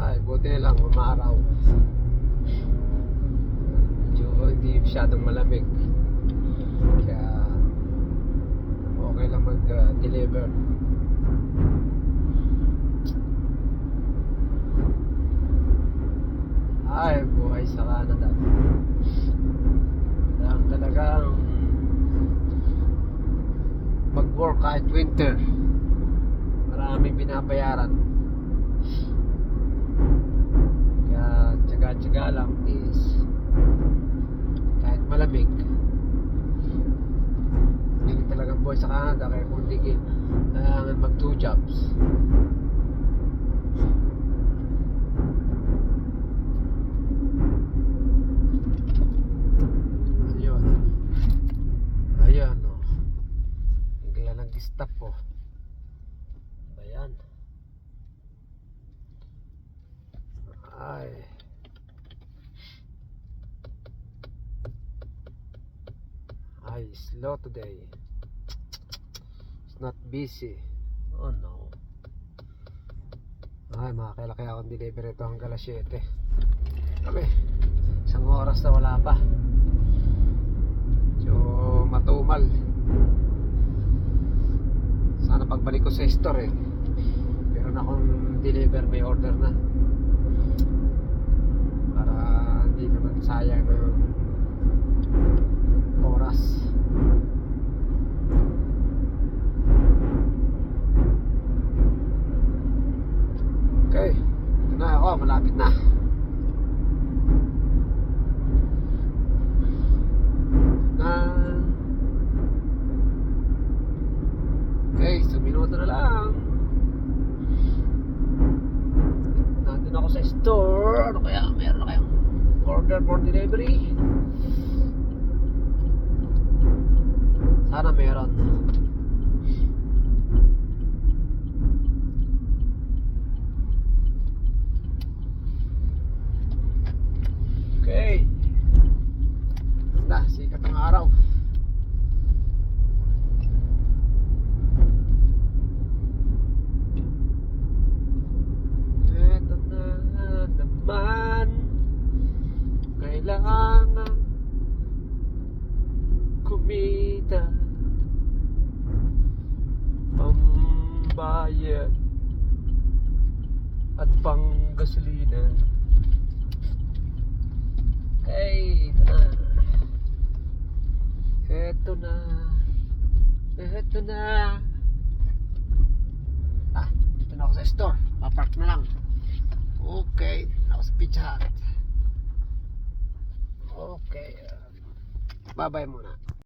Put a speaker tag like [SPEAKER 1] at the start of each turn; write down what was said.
[SPEAKER 1] Ay, buti lang umaraw. Medyo hindi masyadong malamig. Kaya okay lang mag-deliver. Ay, buhay sa Canada. Kailangan talagang mag-work kahit winter. Maraming binabayaran. Kaya tsaga-tsaga lang is kahit malamig. Hindi talagang buhay sa Canada. Kaya kung hindi kailangan mag 2 jobs. Ayan o. Bigla nag-stop po. Ayan. Ay. Ay, slow today. It's not busy. Oh no. Ay, makakilaki akong delivery ito hanggang alas 7. Okay. Isang oras na wala pa. So, matumal. Sana pagbalik ko sa store meron akong deliver, may order na. Para hindi naman sayang ng oras. Okay, ito na ako, malapit na. Okay, so minuto na lang. Nandun ako sa store. Ano kaya? Meron na kayong order for delivery? Sana meron. Okay. Sikat ang araw. Eto na naman, kailangan kumita, pambayad at panggasolina. Okay, ito na. Ito na. Ito na. Ito na ako sa store. Papark na lang. Okay, ako sa Pizza Hut. Okay. Bye-bye muna.